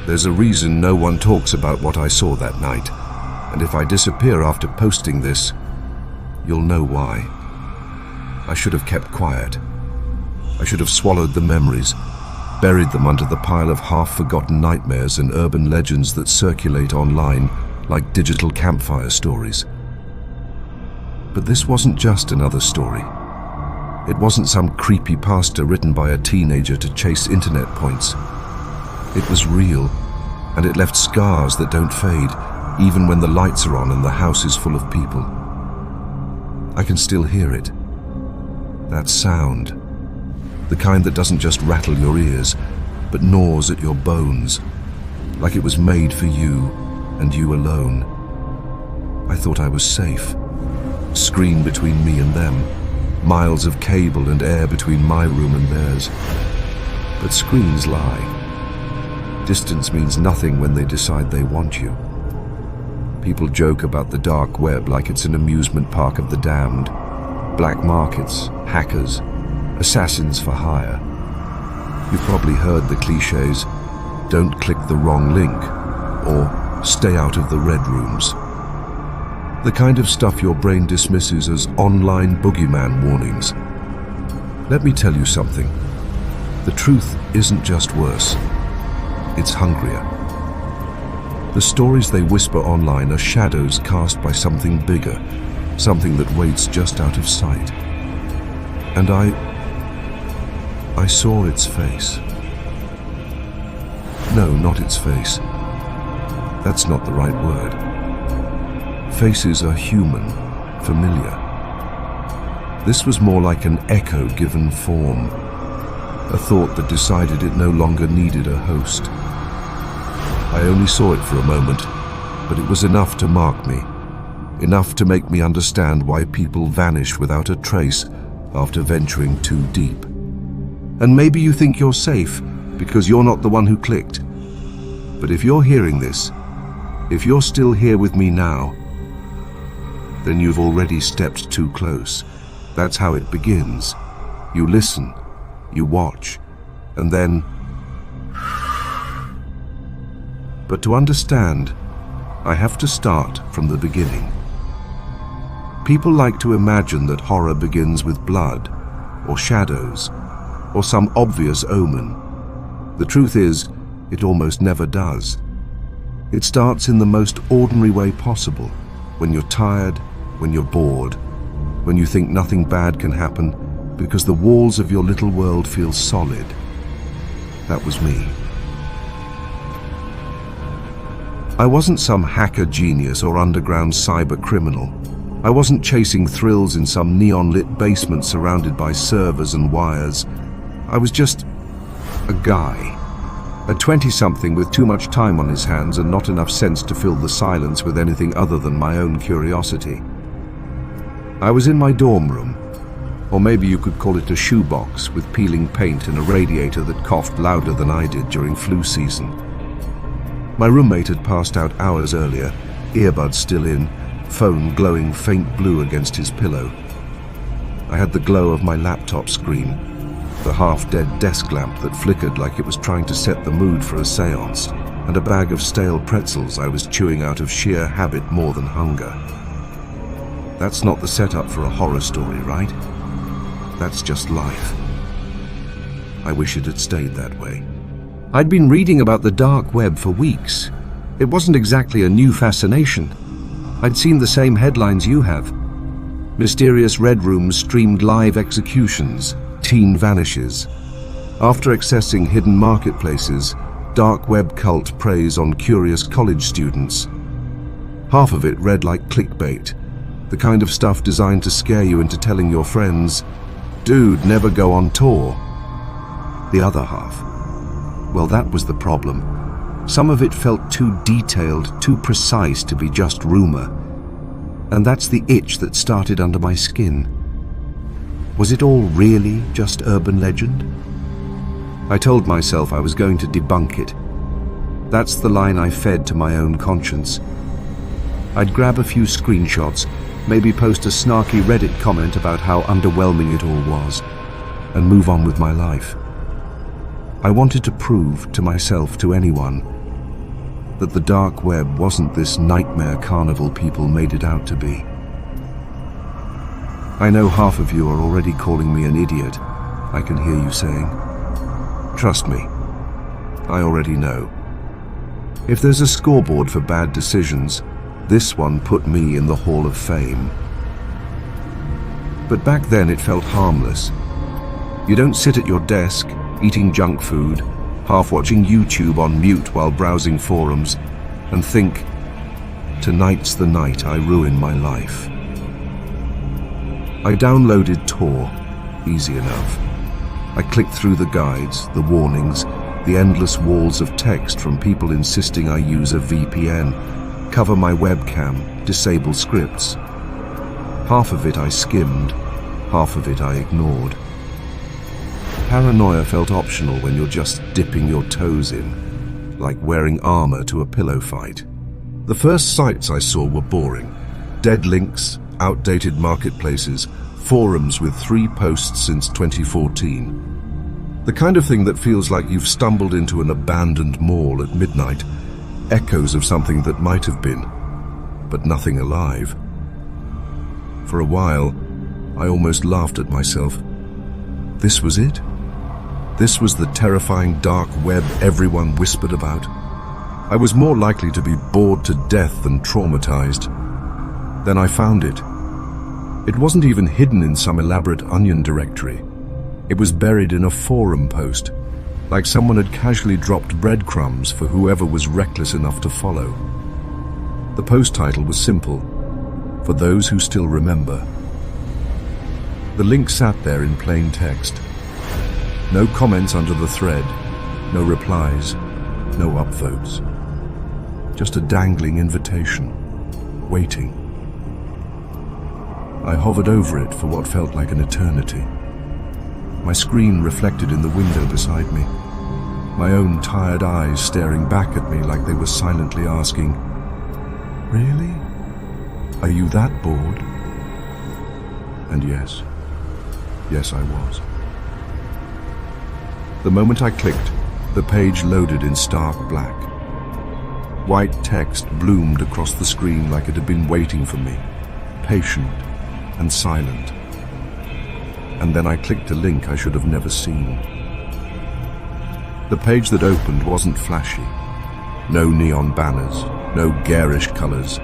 There's a reason no one talks about what I saw that night, and if I disappear after posting this, you'll know why. I should have kept quiet. I should have swallowed the memories, buried them under the pile of half-forgotten nightmares and urban legends that circulate online like digital campfire stories. But this wasn't just another story. It wasn't some creepypasta written by a teenager to chase internet points. It was real, and it left scars that don't fade, even when the lights are on and the house is full of people. I can still hear it. That sound. The kind that doesn't just rattle your ears, but gnaws at your bones, like it was made for you and you alone. I thought I was safe. Screen between me and them, miles of cable and air between my room and theirs. But screens lie. Distance means nothing when they decide they want you. People joke about the dark web like it's an amusement park of the damned. Black markets, hackers, assassins for hire. You've probably heard the cliches, don't click the wrong link, or stay out of the red rooms. The kind of stuff your brain dismisses as online boogeyman warnings. Let me tell you something. The truth isn't just worse. It's hungrier. The stories they whisper online are shadows cast by something bigger, something that waits just out of sight. And I saw its face. No, not its face. That's not the right word. Faces are human, familiar. This was more like an echo given form, a thought that decided it no longer needed a host. I only saw it for a moment, but it was enough to mark me, enough to make me understand why people vanish without a trace after venturing too deep. And maybe you think you're safe because you're not the one who clicked. But if you're hearing this, if you're still here with me now, then you've already stepped too close. That's how it begins. You listen, you watch, and then... But to understand, I have to start from the beginning. People like to imagine that horror begins with blood, or shadows, or some obvious omen. The truth is, it almost never does. It starts in the most ordinary way possible, when you're tired, when you're bored, when you think nothing bad can happen, because the walls of your little world feel solid. That was me. I wasn't some hacker genius or underground cyber criminal. I wasn't chasing thrills in some neon-lit basement surrounded by servers and wires. I was just a guy, a 20-something with too much time on his hands and not enough sense to fill the silence with anything other than my own curiosity. I was in my dorm room, or maybe you could call it a shoebox with peeling paint and a radiator that coughed louder than I did during flu season. My roommate had passed out hours earlier, earbuds still in, phone glowing faint blue against his pillow. I had the glow of my laptop screen, the half-dead desk lamp that flickered like it was trying to set the mood for a séance, and a bag of stale pretzels I was chewing out of sheer habit more than hunger. That's not the setup for a horror story, right? That's just life. I wish it had stayed that way. I'd been reading about the dark web for weeks. It wasn't exactly a new fascination. I'd seen the same headlines you have. Mysterious red rooms streamed live executions, teen vanishes. After accessing hidden marketplaces, dark web cult preys on curious college students. Half of it read like clickbait, the kind of stuff designed to scare you into telling your friends, "Dude, never go on tour." The other half, well, that was the problem. Some of it felt too detailed, too precise to be just rumor. And that's the itch that started under my skin. Was it all really just urban legend? I told myself I was going to debunk it. That's the line I fed to my own conscience. I'd grab a few screenshots, maybe post a snarky Reddit comment about how underwhelming it all was, and move on with my life. I wanted to prove to myself, to anyone, that the dark web wasn't this nightmare carnival people made it out to be. I know half of you are already calling me an idiot, I can hear you saying. Trust me, I already know. If there's a scoreboard for bad decisions, this one put me in the Hall of Fame. But back then it felt harmless. You don't sit at your desk, eating junk food, half watching YouTube on mute while browsing forums, and think, tonight's the night I ruin my life. I downloaded Tor, easy enough. I clicked through the guides, the warnings, the endless walls of text from people insisting I use a VPN, cover my webcam, disable scripts. Half of it I skimmed, half of it I ignored. Paranoia felt optional when you're just dipping your toes in, like wearing armor to a pillow fight. The first sites I saw were boring. Dead links, outdated marketplaces, forums with 3 posts since 2014. The kind of thing that feels like you've stumbled into an abandoned mall at midnight, echoes of something that might have been, but nothing alive. For a while, I almost laughed at myself. This was it? This was the terrifying dark web everyone whispered about? I was more likely to be bored to death than traumatized. Then I found it. It wasn't even hidden in some elaborate onion directory. It was buried in a forum post, like someone had casually dropped breadcrumbs for whoever was reckless enough to follow. The post title was simple, "For those who still remember." The link sat there in plain text. No comments under the thread, no replies, no upvotes. Just a dangling invitation, waiting. I hovered over it for what felt like an eternity. My screen reflected in the window beside me, my own tired eyes staring back at me like they were silently asking, "Really? Are you that bored?" And yes, I was. The moment I clicked, the page loaded in stark black. White text bloomed across the screen like it had been waiting for me, patient and silent. And then I clicked a link I should have never seen. The page that opened wasn't flashy. No neon banners, no garish colors,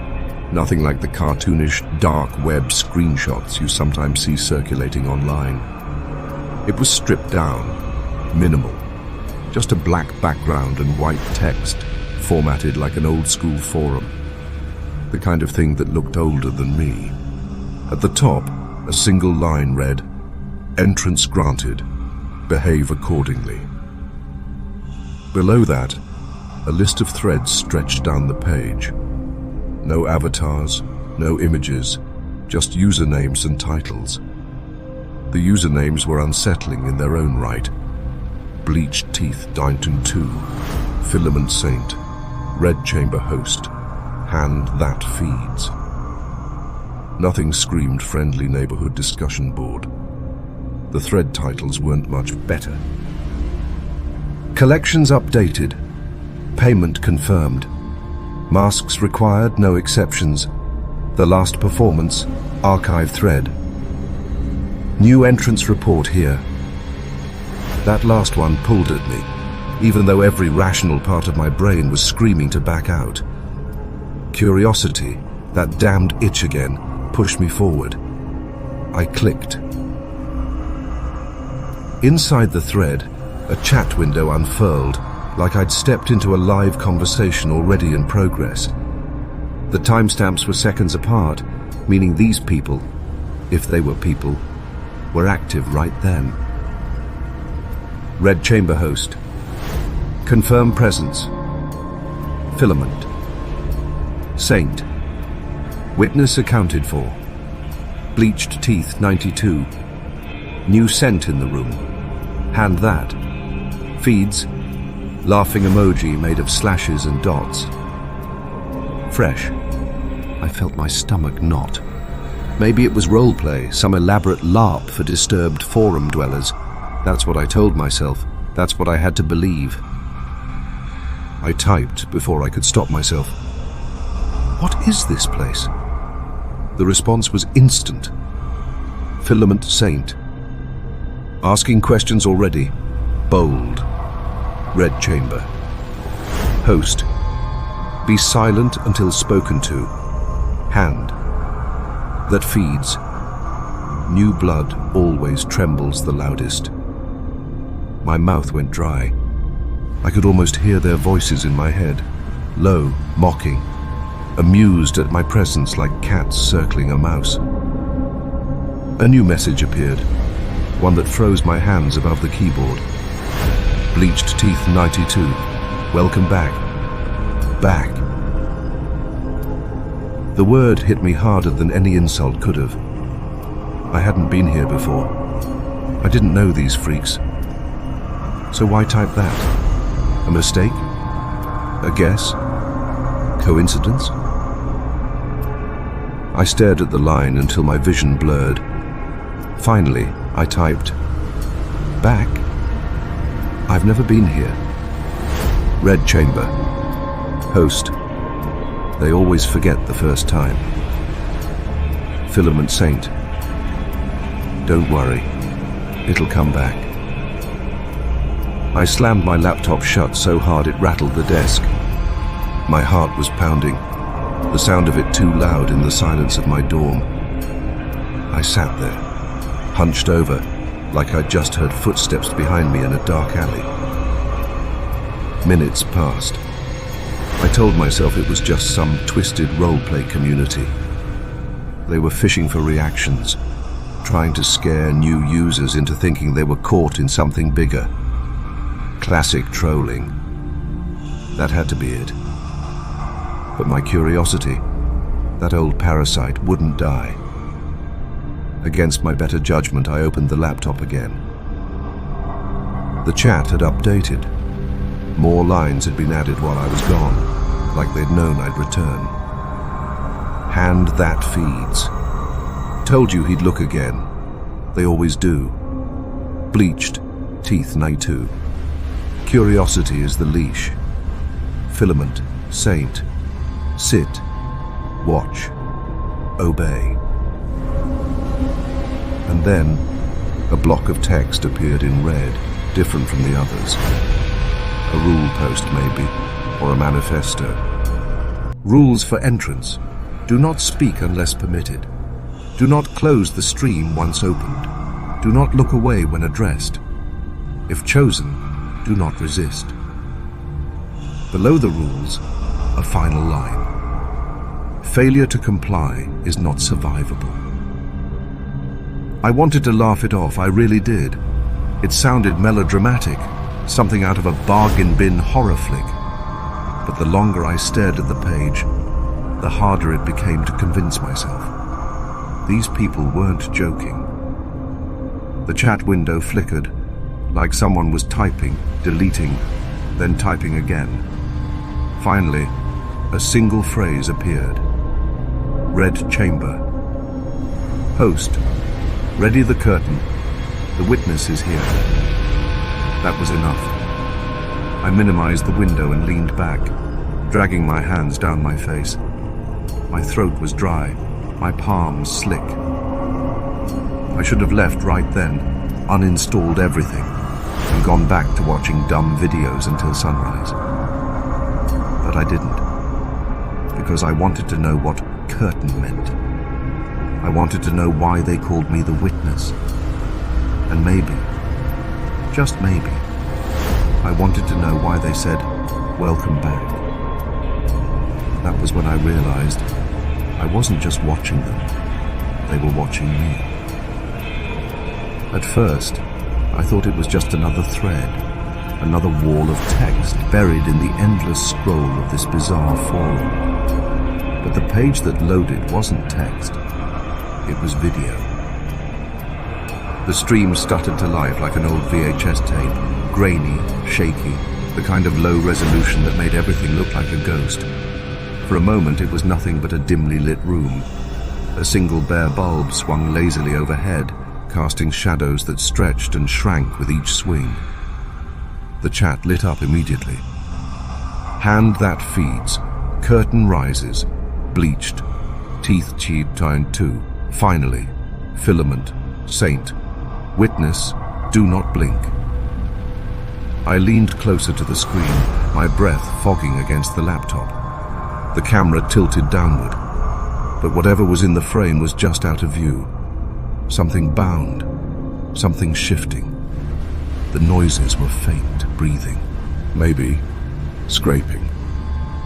nothing like the cartoonish dark web screenshots you sometimes see circulating online. It was stripped down, minimal, just a black background and white text, formatted like an old-school forum. The kind of thing that looked older than me. At the top, a single line read, "Entrance granted. Behave accordingly." Below that, a list of threads stretched down the page. No avatars, no images, just usernames and titles. The usernames were unsettling in their own right. Bleached Teeth Downton 2, Filament Saint, Red Chamber Host, Hand That Feeds. Nothing screamed friendly neighborhood discussion board. The thread titles weren't much better. Collections updated. Payment confirmed. Masks required, no exceptions. The last performance, archive thread. New entrance report here. That last one pulled at me, even though every rational part of my brain was screaming to back out. Curiosity, that damned itch again, pushed me forward. I clicked. Inside the thread, a chat window unfurled, like I'd stepped into a live conversation already in progress. The timestamps were seconds apart, meaning these people, if they were people, were active right then. Red Chamber Host. Confirm presence. Filament. Saint. Witness accounted for. Bleached Teeth 92. New scent in the room. Hand that. Feeds. Laughing emoji made of slashes and dots. Fresh. I felt my stomach knot. Maybe it was roleplay, some elaborate LARP for disturbed forum dwellers. That's what I told myself. That's what I had to believe. I typed before I could stop myself. What is this place? The response was instant. Filament Saint. Asking questions already. Bold. Red chamber. Host. Be silent until spoken to. Hand. That feeds. New blood always trembles the loudest. My mouth went dry. I could almost hear their voices in my head, low, mocking, amused at my presence like cats circling a mouse. A new message appeared, one that froze my hands above the keyboard. Bleached Teeth 92. Welcome back. Back. The word hit me harder than any insult could have. I hadn't been here before. I didn't know these freaks. So why type that? A mistake? A guess? Coincidence? I stared at the line until my vision blurred. Finally, I typed, back? I've never been here. Red chamber. Host. They always forget the first time. Filament Saint. Don't worry, it'll come back. I slammed my laptop shut so hard it rattled the desk. My heart was pounding, the sound of it too loud in the silence of my dorm. I sat there, hunched over, like I'd just heard footsteps behind me in a dark alley. Minutes passed. I told myself it was just some twisted role-play community. They were fishing for reactions, trying to scare new users into thinking they were caught in something bigger. Classic trolling. That had to be it. But my curiosity, that old parasite, wouldn't die. Against my better judgment, I opened the laptop again. The chat had updated. More lines had been added while I was gone, like they'd known I'd return. Hand that feeds. Told you he'd look again. They always do. Bleached Teeth 92. Curiosity is the leash. Filament Saint. Sit. Watch. Obey. And then, a block of text appeared in red, different from the others. A rule post, maybe, or a manifesto. Rules for entrance. Do not speak unless permitted. Do not close the stream once opened. Do not look away when addressed. If chosen, do not resist. Below the rules, a final line. Failure to comply is not survivable. I wanted to laugh it off, I really did. It sounded melodramatic, something out of a bargain bin horror flick. But the longer I stared at the page, the harder it became to convince myself. These people weren't joking. The chat window flickered, like someone was typing, deleting, then typing again. Finally, a single phrase appeared. Red chamber. Host. Ready the curtain. The witness is here. That was enough. I minimized the window and leaned back, dragging my hands down my face. My throat was dry, my palms slick. I should have left right then, uninstalled everything, and gone back to watching dumb videos until sunrise. But I didn't, because I wanted to know what curtain meant. I wanted to know why they called me the witness. And maybe, just maybe, I wanted to know why they said, welcome back. That was when I realized I wasn't just watching them, they were watching me. At first, I thought it was just another thread, another wall of text buried in the endless scroll of this bizarre forum. But the page that loaded wasn't text, it was video. The stream stuttered to life like an old VHS tape, grainy, shaky, the kind of low resolution that made everything look like a ghost. For a moment it was nothing but a dimly lit room. A single bare bulb swung lazily overhead, casting shadows that stretched and shrank with each swing. The chat lit up immediately. Hand that feeds. Curtain rises. Bleached. Teeth time 2. Finally. Filament. Saint. Witness. Do not blink. I leaned closer to the screen, my breath fogging against the laptop. The camera tilted downward, but whatever was in the frame was just out of view. Something bound, something shifting. The noises were faint, breathing, maybe scraping.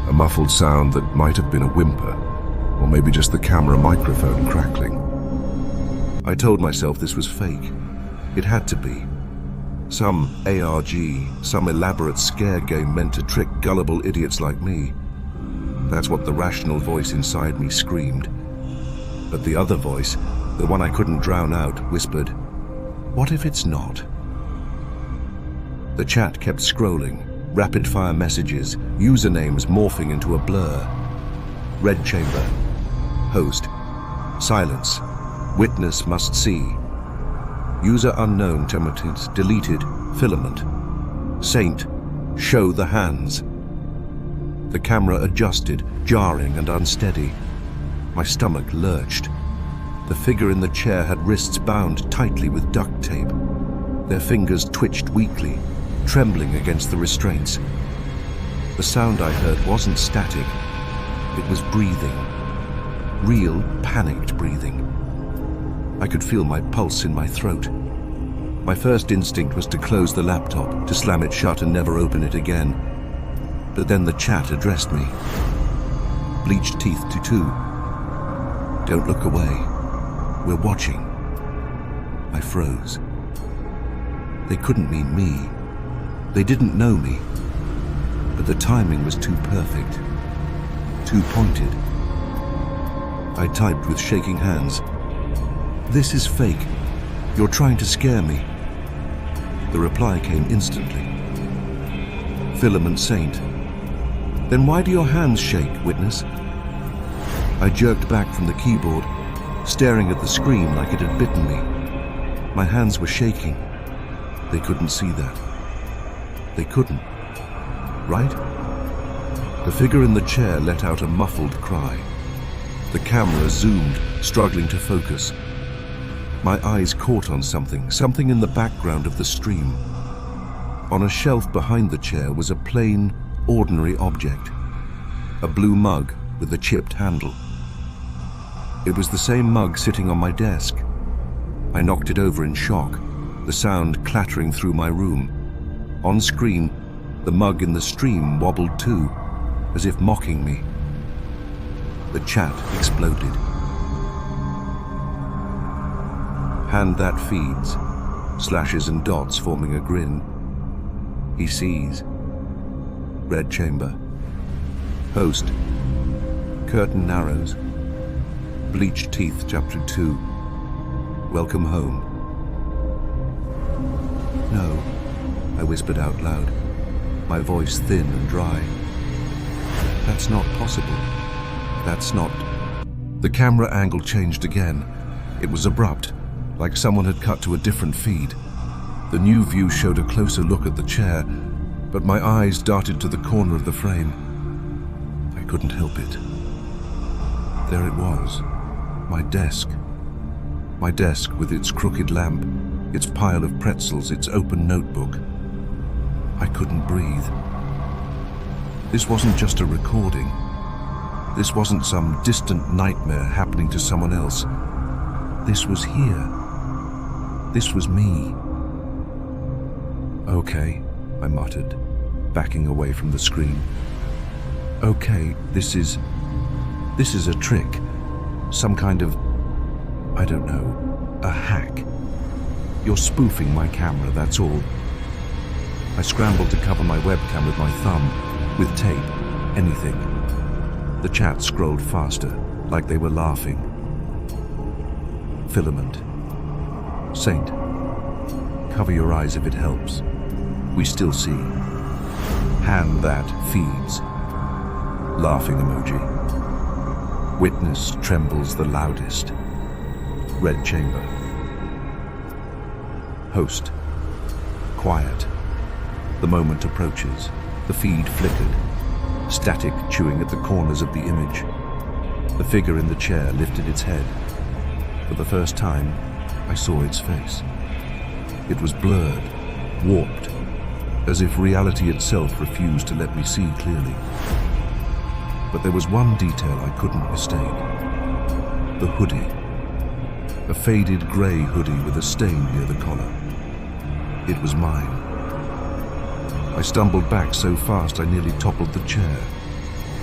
A muffled sound that might have been a whimper, or maybe just the camera microphone crackling. I told myself this was fake. It had to be. Some ARG, some elaborate scare game meant to trick gullible idiots like me. That's what the rational voice inside me screamed. But the other voice, the one I couldn't drown out, whispered, "What if it's not?" The chat kept scrolling, rapid-fire messages, usernames morphing into a blur. Red chamber. Host. Silence. Witness must see. User unknown, deleted, filament. Saint, show the hands. The camera adjusted, jarring and unsteady. My stomach lurched. The figure in the chair had wrists bound tightly with duct tape. Their fingers twitched weakly, trembling against the restraints. The sound I heard wasn't static. It was breathing. Real, panicked breathing. I could feel my pulse in my throat. My first instinct was to close the laptop, to slam it shut and never open it again. But then the chat addressed me. Bleached teeth to 2. Don't look away. We're watching. I froze. They couldn't mean me. They didn't know me. But the timing was too perfect. Too pointed. I typed with shaking hands. "This is fake. You're trying to scare me." The reply came instantly. Filament Saint. "Then why do your hands shake, witness?" I jerked back from the keyboard, staring at the screen like it had bitten me. My hands were shaking. They couldn't see that. They couldn't. Right? The figure in the chair let out a muffled cry. The camera zoomed, struggling to focus. My eyes caught on something in the background of the stream. On a shelf behind the chair was a plain, ordinary object. A blue mug with a chipped handle. It was the same mug sitting on my desk. I knocked it over in shock, the sound clattering through my room. On screen, the mug in the stream wobbled too, as if mocking me. The chat exploded. Hand that feeds, slashes and dots forming a grin. He sees. Red chamber. Host. Curtain narrows. Bleached teeth, chapter 2. Welcome home. No, I whispered out loud, my voice thin and dry. That's not possible. That's not... The camera angle changed again. It was abrupt, like someone had cut to a different feed. The new view showed a closer look at the chair, but my eyes darted to the corner of the frame. I couldn't help it. There it was, my desk. My desk with its crooked lamp, its pile of pretzels, its open notebook. I couldn't breathe. This wasn't just a recording. This wasn't some distant nightmare happening to someone else. This was here. This was me. Okay, I muttered, backing away from the screen. Okay, this is a trick. Some kind of, I don't know, a hack. You're spoofing my camera, that's all. I scrambled to cover my webcam with my thumb, with tape, anything. The chat scrolled faster, like they were laughing. Filament. Saint. Cover your eyes if it helps. We still see. Hand that feeds. Laughing emoji. Witness trembles the loudest. Red chamber. Host. Quiet. The moment approaches. The feed flickered. static chewing at the corners of the image. The figure in the chair lifted its head. For the first time, I saw its face. It was blurred, warped, as if reality itself refused to let me see clearly. But there was one detail I couldn't mistake. The hoodie. A faded grey hoodie with a stain near the collar. It was mine. I stumbled back so fast I nearly toppled the chair.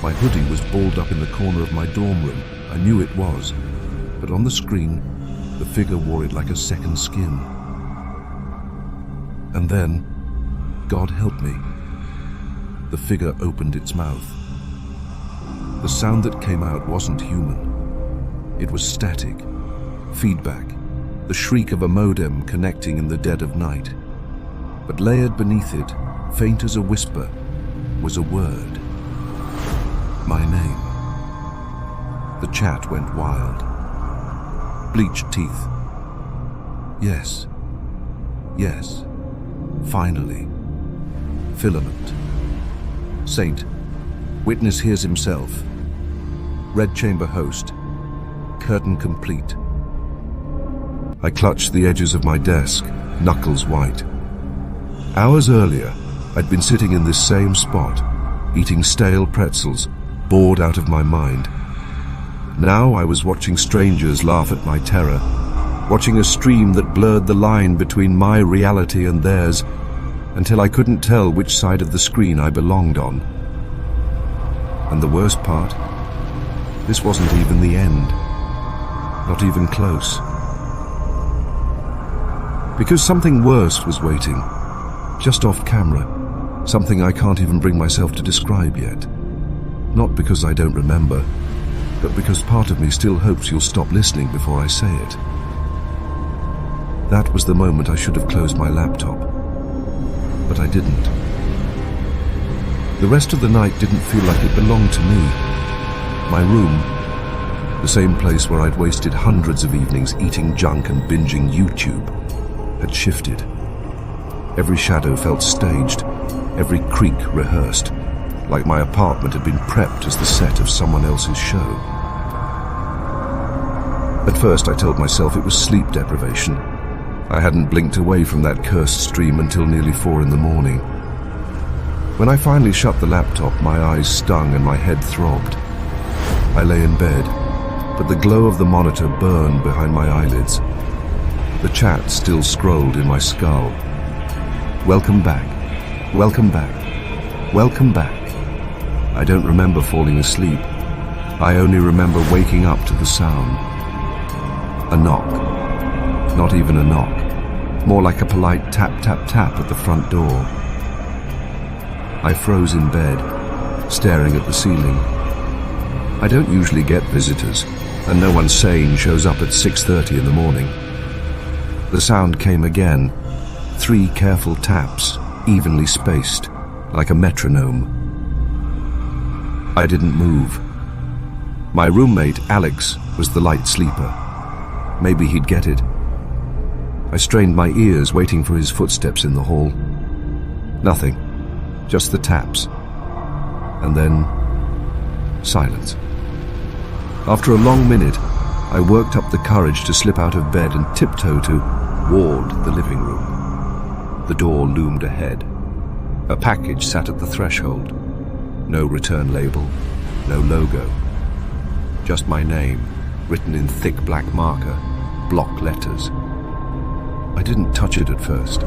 My hoodie was balled up in the corner of my dorm room. I knew it was, but on the screen, the figure wore it like a second skin. And then, God help me, the figure opened its mouth. The sound that came out wasn't human. It was static, feedback, the shriek of a modem connecting in the dead of night. But layered beneath it, faint as a whisper, was a word. My name. The chat went wild. Bleached teeth. Yes. Yes. Finally. Filament. Saint. Witness hears himself. Red chamber host. Curtain complete. I clutched the edges of my desk, knuckles white. Hours earlier, I'd been sitting in this same spot, eating stale pretzels, bored out of my mind. Now I was watching strangers laugh at my terror, watching a stream that blurred the line between my reality and theirs, until I couldn't tell which side of the screen I belonged on. And the worst part? This wasn't even the end. Not even close. Because something worse was waiting, just off camera, something I can't even bring myself to describe yet. Not because I don't remember, but because part of me still hopes you'll stop listening before I say it. That was the moment I should have closed my laptop. But I didn't. The rest of the night didn't feel like it belonged to me. My room, the same place where I'd wasted hundreds of evenings eating junk and binging YouTube, had shifted. Every shadow felt staged, every creak rehearsed, like my apartment had been prepped as the set of someone else's show. At first I told myself it was sleep deprivation. I hadn't blinked away from that cursed stream until nearly 4 in the morning. When I finally shut the laptop, my eyes stung and my head throbbed. I lay in bed, but the glow of the monitor burned behind my eyelids. The chat still scrolled in my skull. Welcome back. Welcome back. Welcome back. I don't remember falling asleep. I only remember waking up to the sound. A knock. Not even a knock. More like a polite tap, tap, tap at the front door. I froze in bed, staring at the ceiling. I don't usually get visitors, and no one sane shows up at 6:30 in the morning. The sound came again. 3 careful taps, evenly spaced, like a metronome. I didn't move. My roommate, Alex, was the light sleeper. Maybe he'd get it. I strained my ears, waiting for his footsteps in the hall. Nothing. Just the taps. And then, silence. After a long minute, I worked up the courage to slip out of bed and tiptoe toward the living room. The door loomed ahead. A package sat at the threshold. No return label, no logo. Just my name, written in thick black marker, block letters. I didn't touch it at first.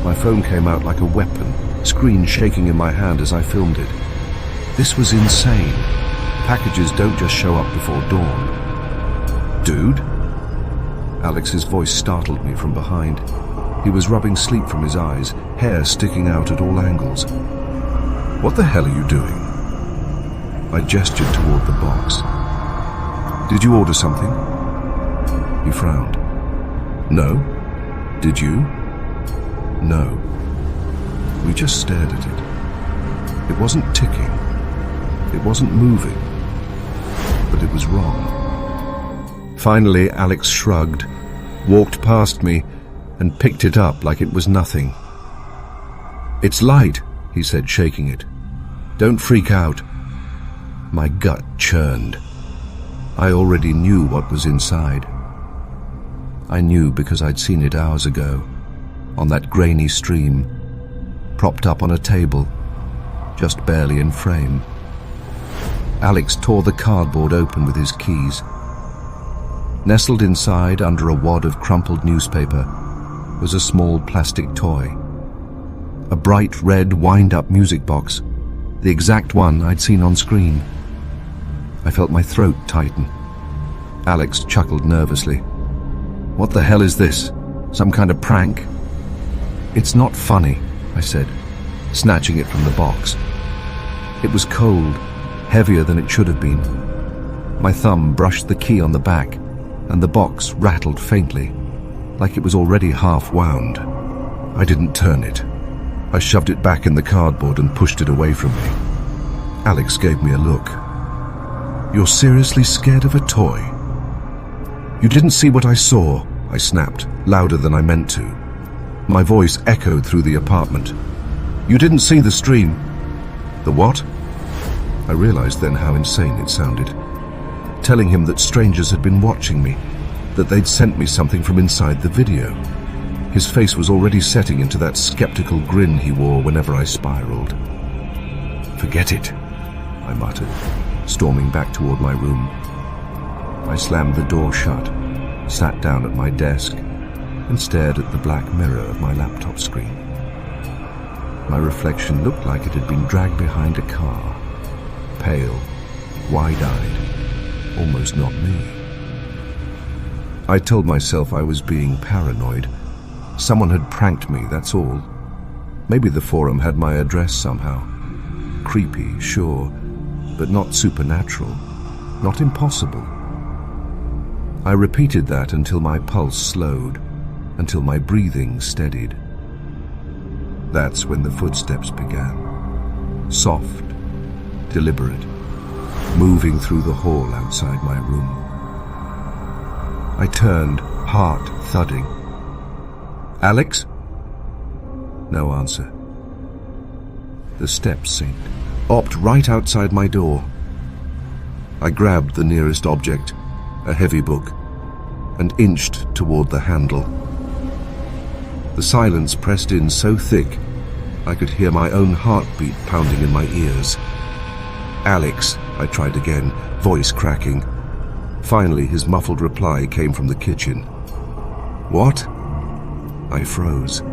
My phone came out like a weapon, screen shaking in my hand as I filmed it. This was insane. Packages don't just show up before dawn. Dude? Alex's voice startled me from behind. He was rubbing sleep from his eyes, hair sticking out at all angles. What the hell are you doing? I gestured toward the box. Did you order something? He frowned. No. Did you? No. We just stared at it. It wasn't ticking. It wasn't moving. But it was wrong. Finally, Alex shrugged, walked past me, and picked it up like it was nothing. It's light, he said, shaking it. Don't freak out. My gut churned. I already knew what was inside. I knew because I'd seen it hours ago, on that grainy stream, propped up on a table, just barely in frame. Alex tore the cardboard open with his keys. Nestled inside, under a wad of crumpled newspaper, was a small plastic toy. A bright red wind-up music box, the exact one I'd seen on screen. I felt my throat tighten. Alex chuckled nervously. "What the hell is this? Some kind of prank?" "It's not funny," I said, snatching it from the box. It was cold, heavier than it should have been. My thumb brushed the key on the back, and the box rattled faintly, like it was already half wound. I didn't turn it. I shoved it back in the cardboard and pushed it away from me. Alex gave me a look. "You're seriously scared of a toy?" "You didn't see what I saw," I snapped, louder than I meant to. My voice echoed through the apartment. "You didn't see the stream." "The what?" I realized then how insane it sounded. Telling him that strangers had been watching me, that they'd sent me something from inside the video. His face was already setting into that skeptical grin he wore whenever I spiraled. "Forget it," I muttered, storming back toward my room. I slammed the door shut, sat down at my desk, and stared at the black mirror of my laptop screen. My reflection looked like it had been dragged behind a car, pale, wide-eyed, almost not me. I told myself I was being paranoid. Someone had pranked me, that's all. Maybe the forum had my address somehow. Creepy, sure, but not supernatural, not impossible. I repeated that until my pulse slowed, until my breathing steadied. That's when the footsteps began. Soft, deliberate, moving through the hall outside my room. I turned, heart thudding. "Alex?" No answer. The steps synced, opt right outside my door. I grabbed the nearest object, a heavy book, and inched toward the handle. The silence pressed in so thick I could hear my own heartbeat pounding in my ears. "Alex," I tried again, voice cracking. Finally, his muffled reply came from the kitchen. "What?" I froze.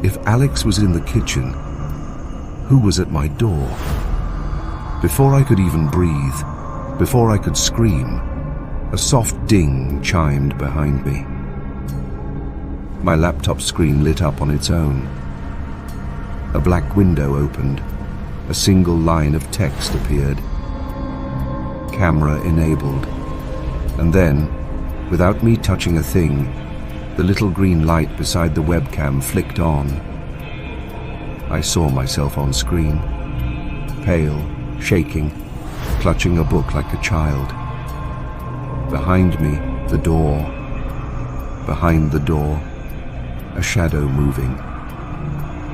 If Alex was in the kitchen, who was at my door? Before I could even breathe, before I could scream, a soft ding chimed behind me. My laptop screen lit up on its own. A black window opened. A single line of text appeared. Camera enabled. And then, without me touching a thing, the little green light beside the webcam flicked on. I saw myself on screen, pale, shaking, clutching a book like a child. Behind me, the door. Behind the door, a shadow moving.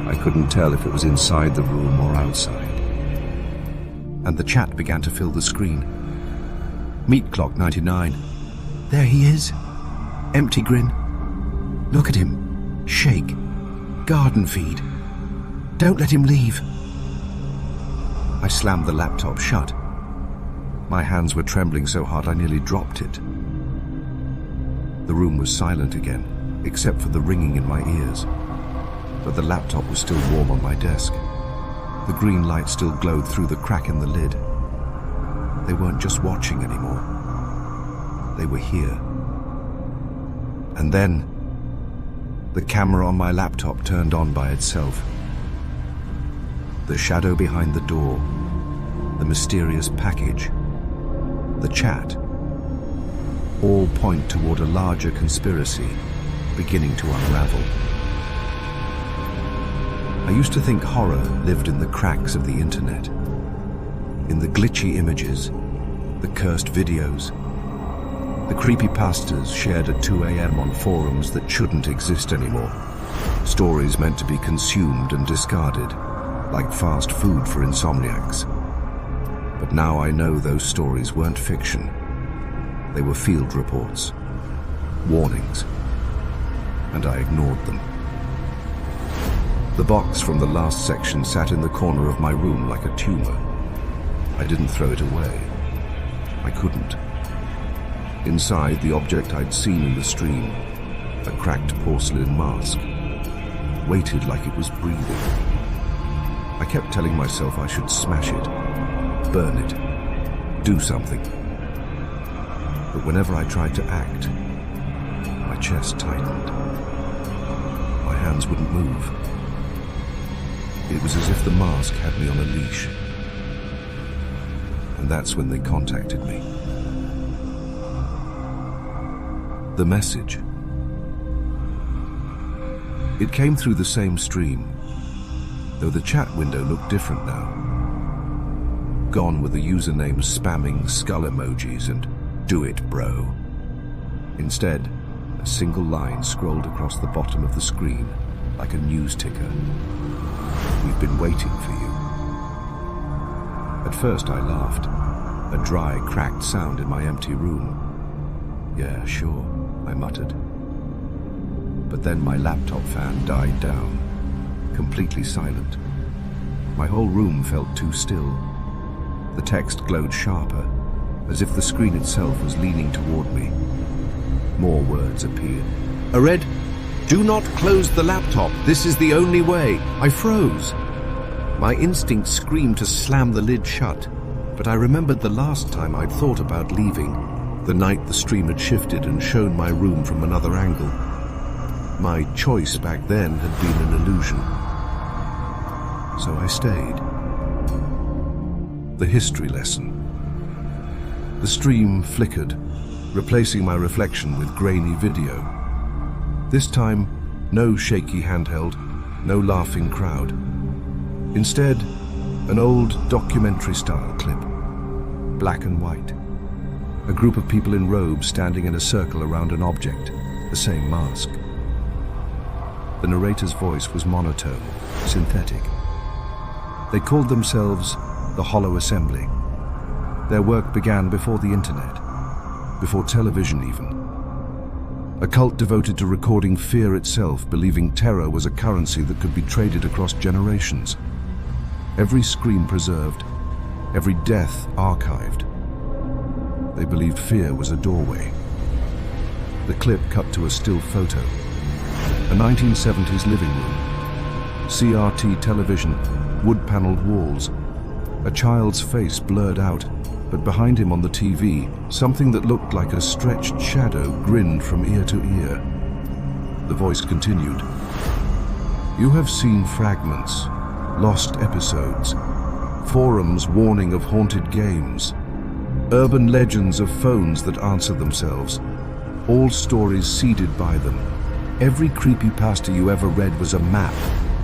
I couldn't tell if it was inside the room or outside. And the chat began to fill the screen. "Meat Clock 99. There he is. Empty grin. Look at him. Shake. Garden feed. Don't let him leave." I slammed the laptop shut. My hands were trembling so hard I nearly dropped it. The room was silent again, except for the ringing in my ears. But the laptop was still warm on my desk. The green light still glowed through the crack in the lid. They weren't just watching anymore. They were here. And then, the camera on my laptop turned on by itself. The shadow behind the door, the mysterious package, the chat, all point toward a larger conspiracy beginning to unravel. I used to think horror lived in the cracks of the internet, in the glitchy images, the cursed videos, the creepypastas shared at 2 a.m. on forums that shouldn't exist anymore, stories meant to be consumed and discarded. like fast food for insomniacs. But now I know those stories weren't fiction. They were field reports, warnings, and I ignored them. The box from the last section sat in the corner of my room like a tumor. I didn't throw it away. I couldn't. Inside, the object I'd seen in the stream, a cracked porcelain mask, waited like it was breathing. I kept telling myself I should smash it, burn it, do something. But whenever I tried to act, my chest tightened. My hands wouldn't move. It was as if the mask had me on a leash. And that's when they contacted me. The message. It came through the same stream, though the chat window looked different now. Gone were the username spamming skull emojis and "do it, bro." Instead, a single line scrolled across the bottom of the screen like a news ticker. "We've been waiting for you." At first I laughed, a dry, cracked sound in my empty room. "Yeah, sure," I muttered. But then my laptop fan died down, completely silent. My whole room felt too still. The text glowed sharper, as if the screen itself was leaning toward me. More words appeared. "Ared, do not close the laptop. This is the only way." I froze. My instinct screamed to slam the lid shut, but I remembered the last time I'd thought about leaving, the night the stream had shifted and shown my room from another angle. My choice back then had been an illusion. So I stayed. The history lesson. The stream flickered, replacing my reflection with grainy video. This time, no shaky handheld, no laughing crowd. Instead, an old documentary-style clip, black and white. A group of people in robes standing in a circle around an object, the same mask. The narrator's voice was monotone, synthetic. They called themselves the Hollow Assembly. Their work began before the internet, before television even. A cult devoted to recording fear itself, believing terror was a currency that could be traded across generations. Every scream preserved, every death archived. They believed fear was a doorway. The clip cut to a still photo. A 1970s living room. CRT television, wood-paneled walls. A child's face blurred out, but behind him on the TV, something that looked like a stretched shadow grinned from ear to ear. The voice continued. "You have seen fragments, lost episodes, forums warning of haunted games, urban legends of phones that answer themselves, all stories seeded by them. Every creepypasta you ever read was a map,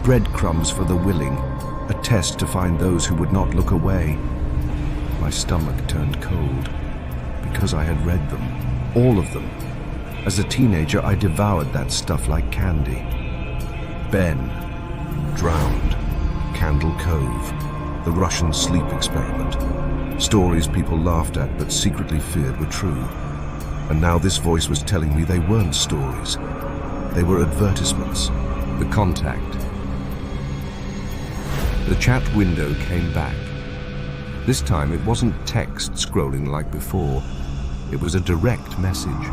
breadcrumbs for the willing, a test to find those who would not look away." My stomach turned cold, because I had read them, all of them. As a teenager, I devoured that stuff like candy. Ben, drowned, Candle Cove, the Russian sleep experiment. Stories people laughed at but secretly feared were true. And now this voice was telling me they weren't stories. They were advertisements. The contact. The chat window came back. This time it wasn't text scrolling like before. It was a direct message.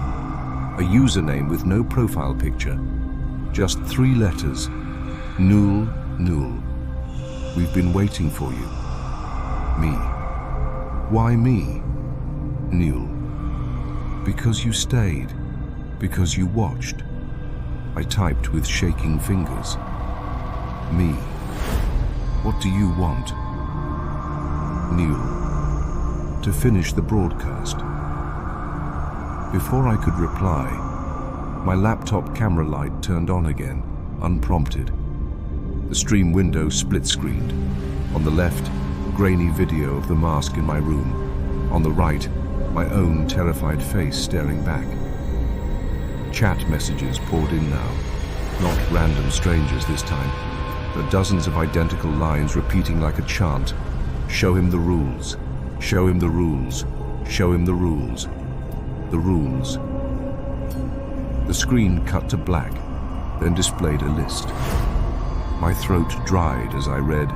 A username with no profile picture. Just 3 letters. Nul, Nul. "We've been waiting for you." Me. "Why me?" Nul. "Because you stayed. Because you watched." I typed with shaking fingers. Me. "What do you want?" Nul. "To finish the broadcast." Before I could reply, my laptop camera light turned on again, unprompted. The stream window split-screened. On the left, grainy video of the mask in my room. On the right, my own terrified face staring back. Chat messages poured in now. Not random strangers this time. There are dozens of identical lines repeating like a chant. Show him the rules. Show him the rules. Show him the rules. The rules. The screen cut to black, then displayed a list. My throat dried as I read,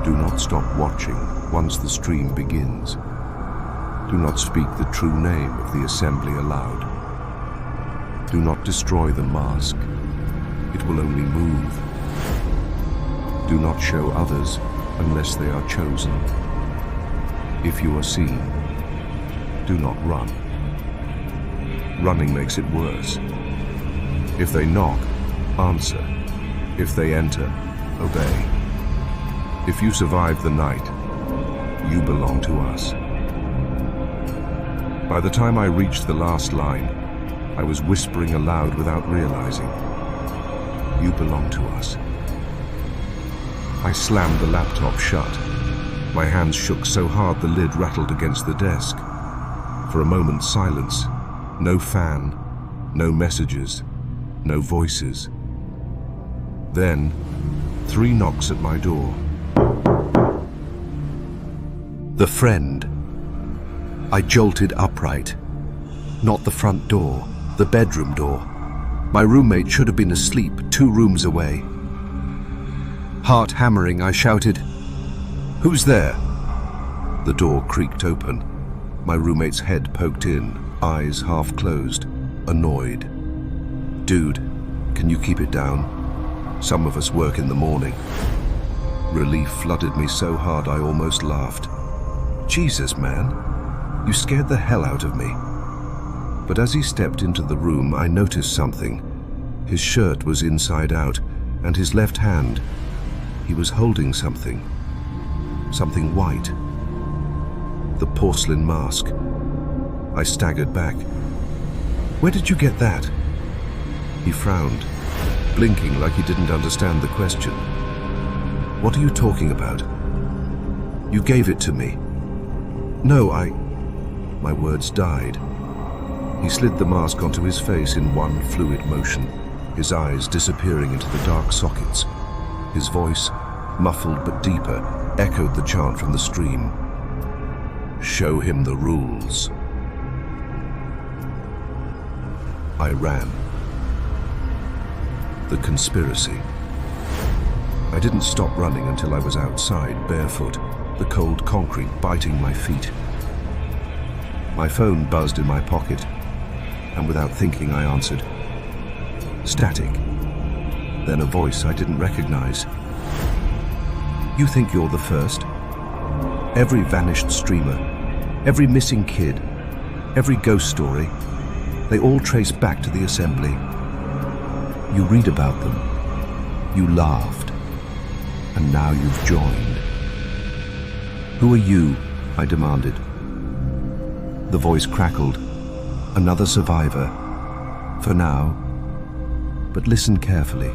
"Do not stop watching once the stream begins. Do not speak the true name of the assembly aloud. Do not destroy the mask. It will only move. Do not show others unless they are chosen. If you are seen, do not run. Running makes it worse. If they knock, answer. If they enter, obey. If you survive the night, you belong to us." By the time I reached the last line, I was whispering aloud without realizing. You belong to us. I slammed the laptop shut. My hands shook so hard the lid rattled against the desk. For a moment, silence. No fan, no messages, no voices. Then, 3 knocks at my door. The friend. I jolted upright. Not the front door, the bedroom door. My roommate should have been asleep 2 rooms away. Heart hammering, I shouted, "Who's there?" The door creaked open. My roommate's head poked in, eyes half closed, annoyed. "Dude, can you keep it down? Some of us work in the morning." Relief flooded me so hard I almost laughed. "Jesus, man, you scared the hell out of me." But as he stepped into the room, I noticed something. His shirt was inside out, and his left hand, he was holding something. Something white. The porcelain mask. I staggered back. "Where did you get that?" He frowned, blinking like he didn't understand the question. "What are you talking about?" "You gave it to me." "No, My words died. He slid the mask onto his face in one fluid motion, his eyes disappearing into the dark sockets. His voice, muffled but deeper, echoed the chant from the stream. "Show him the rules." I ran. The conspiracy. I didn't stop running until I was outside, barefoot, the cold concrete biting my feet. My phone buzzed in my pocket, and without thinking I answered. Static. Then a voice I didn't recognize. "You think you're the first? Every vanished streamer, every missing kid, every ghost story, they all trace back to the assembly. You read about them, you laughed, and now you've joined." "Who are you?" I demanded. The voice crackled. "Another survivor. For now. But listen carefully.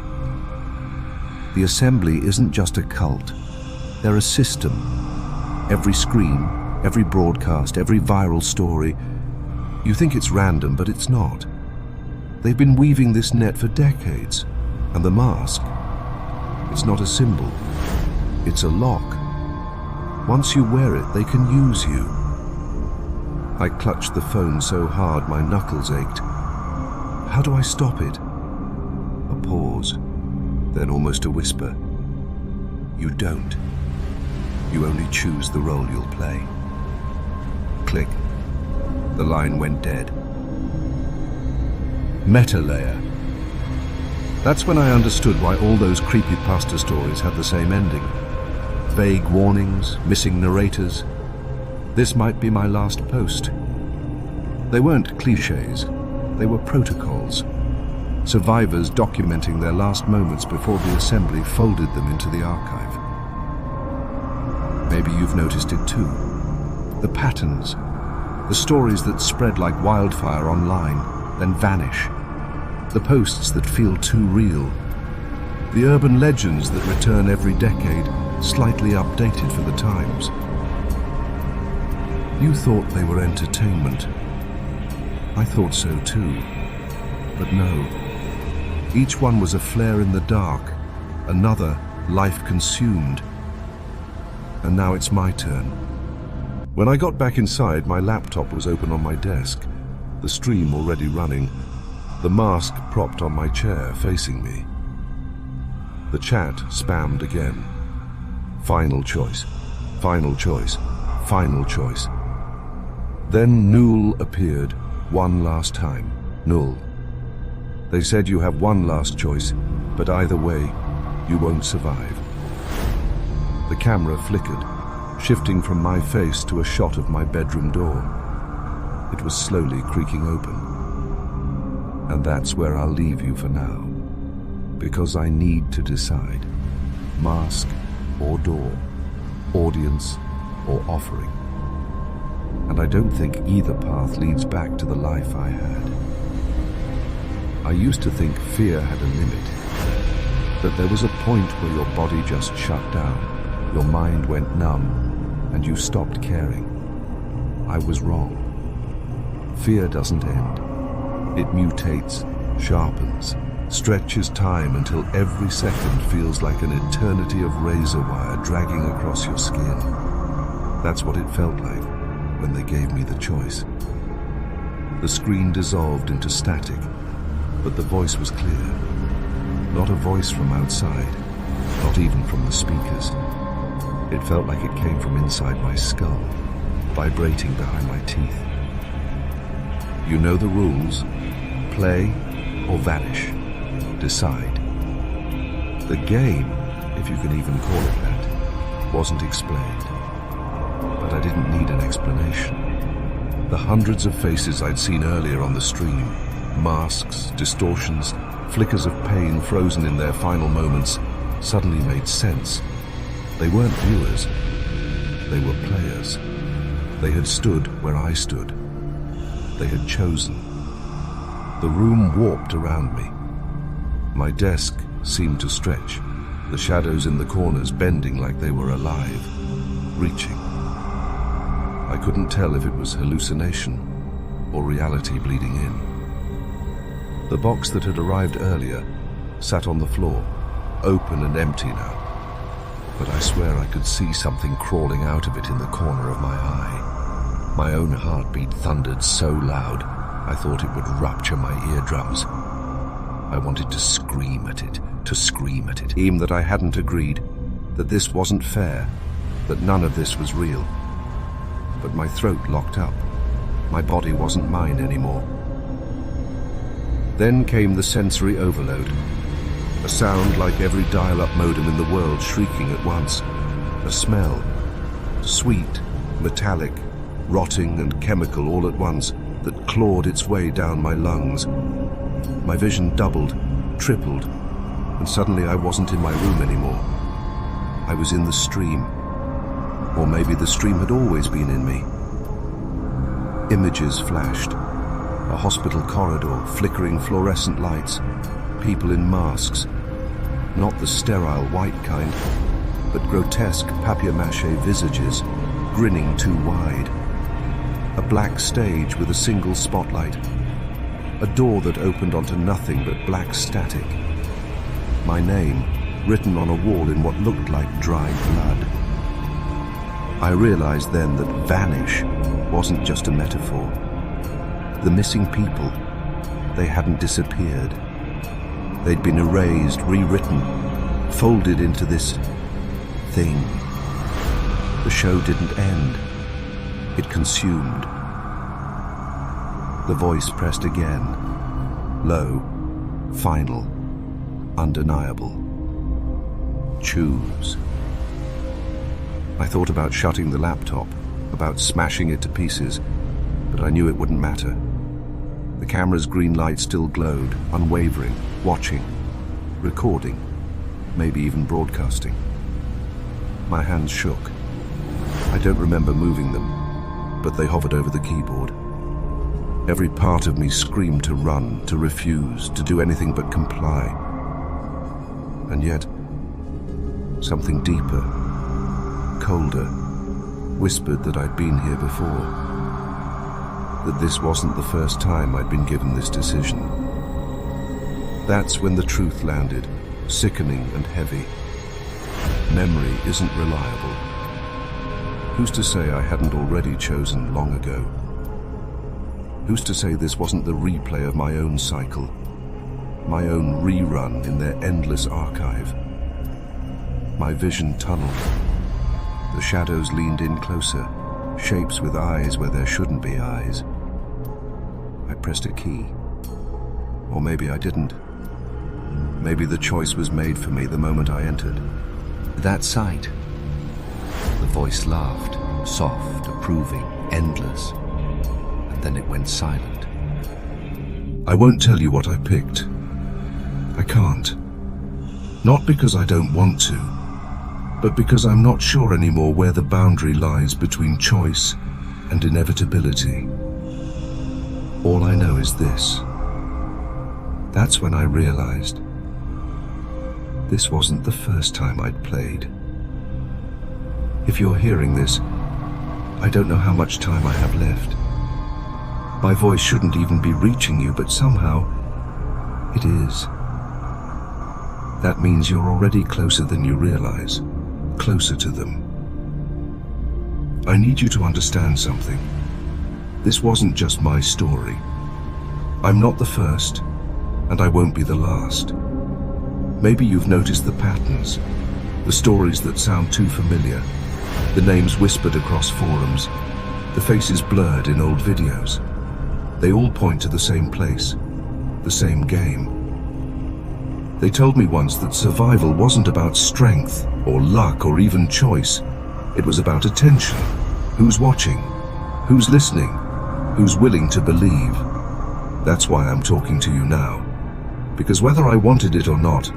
The assembly isn't just a cult. They're a system. Every scream, every broadcast, every viral story. You think it's random, but it's not. They've been weaving this net for decades. And the mask, it's not a symbol. It's a lock. Once you wear it, they can use you." I clutched the phone so hard my knuckles ached. How do I stop it? A pause, then almost a whisper. "You don't. You only choose the role you'll play." Click. The line went dead. Meta layer. That's when I understood why all those creepypasta stories had the same ending. Vague warnings, missing narrators. This might be my last post. They weren't cliches, they were protocols. Survivors documenting their last moments before the assembly folded them into the archive. Maybe you've noticed it too. The patterns, the stories that spread like wildfire online, then vanish. The posts that feel too real. The urban legends that return every decade, slightly updated for the times. You thought they were entertainment. I thought so too. But no. Each one was a flare in the dark, Another life consumed. And now it's my turn. When I got back inside, my laptop was open on my desk, the stream already running, the mask propped on my chair facing me. The chat spammed again. Final choice, final choice, final choice. Then Null appeared one last time. Null. They said you have one last choice, but either way, you won't survive. The camera flickered, shifting from my face to a shot of my bedroom door. It was slowly creaking open. And that's where I'll leave you for now, because I need to decide. Mask or door, audience or offering. And I don't think either path leads back to the life I had. I used to think fear had a limit, that there was a point where your body just shut down, your mind went numb, and you stopped caring. I was wrong. Fear doesn't end. It mutates, sharpens, stretches time until every second feels like an eternity of razor wire dragging across your skin. That's what it felt like when they gave me the choice. The screen dissolved into static, but the voice was clear. Not a voice from outside, not even from the speakers. It felt like it came from inside my skull, vibrating behind my teeth. You know the rules. Play or vanish. Decide. The game, if you can even call it that, wasn't explained. But I didn't need an explanation. The hundreds of faces I'd seen earlier on the stream, masks, distortions, flickers of pain frozen in their final moments, suddenly made sense. They weren't viewers. They were players. They had stood where I stood. They had chosen. The room warped around me. My desk seemed to stretch, the shadows in the corners bending like they were alive, reaching. I couldn't tell if it was hallucination or reality bleeding in. The box that had arrived earlier sat on the floor, open and empty now. But I swear I could see something crawling out of it in the corner of my eye. My own heartbeat thundered so loud, I thought it would rupture my eardrums. I wanted to scream at it, even that I hadn't agreed, that this wasn't fair, that none of this was real. But my throat locked up. My body wasn't mine anymore. Then came the sensory overload. A sound like every dial-up modem in the world shrieking at once. A smell, sweet, metallic, rotting and chemical all at once, that clawed its way down my lungs. My vision doubled, tripled, and suddenly I wasn't in my room anymore. I was in the stream. Or maybe the stream had always been in me. Images flashed. A hospital corridor, flickering fluorescent lights, people in masks. Not the sterile white kind, but grotesque papier-mâché visages, grinning too wide. A black stage with a single spotlight. A door that opened onto nothing but black static. My name, written on a wall in what looked like dried blood. I realized then that vanish wasn't just a metaphor. The missing people, they hadn't disappeared. They'd been erased, rewritten, folded into this thing. The show didn't end. It consumed. The voice pressed again. Low, final, undeniable. Choose. I thought about shutting the laptop, about smashing it to pieces, but I knew it wouldn't matter. The camera's green light still glowed, unwavering, watching, recording, maybe even broadcasting. My hands shook. I don't remember moving them, but they hovered over the keyboard. Every part of me screamed to run, to refuse, to do anything but comply. And yet, something deeper, colder, whispered that I'd been here before, that this wasn't the first time I'd been given this decision. That's when the truth landed, sickening and heavy. Memory isn't reliable. Who's to say I hadn't already chosen long ago? Who's to say this wasn't the replay of my own cycle, my own rerun in their endless archive? My vision tunneled. The shadows leaned in closer, shapes with eyes where there shouldn't be eyes. I pressed a key. Or maybe I didn't. Maybe the choice was made for me the moment I entered. That sight. The voice laughed, soft, approving, endless. And then it went silent. I won't tell you what I picked. I can't. Not because I don't want to, but because I'm not sure anymore where the boundary lies between choice and inevitability. All I know is this. That's when I realized this wasn't the first time I'd played. If you're hearing this, I don't know how much time I have left. My voice shouldn't even be reaching you, but somehow it is. That means you're already closer than you realize, closer to them. I need you to understand something. This wasn't just my story. I'm not the first, and I won't be the last. Maybe you've noticed the patterns, the stories that sound too familiar, the names whispered across forums, the faces blurred in old videos. They all point to the same place, the same game. They told me once that survival wasn't about strength or luck or even choice. It was about attention. Who's watching? Who's listening? Who's willing to believe? That's why I'm talking to you now. Because whether I wanted it or not,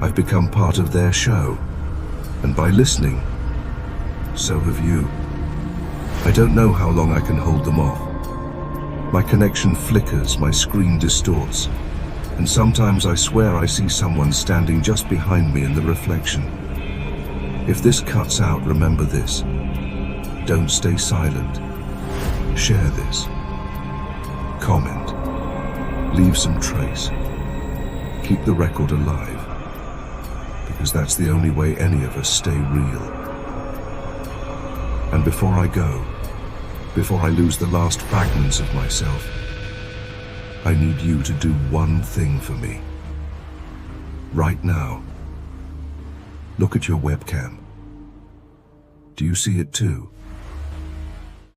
I've become part of their show. And by listening, so have you. I don't know how long I can hold them off. My connection flickers, my screen distorts, and sometimes I swear I see someone standing just behind me in the reflection. If this cuts out, remember this. Don't stay silent. Share this. Comment. Leave some trace. Keep the record alive. Because that's the only way any of us stay real. And before I go, before I lose the last fragments of myself, I need you to do one thing for me. Right now. Look at your webcam. Do you see it too?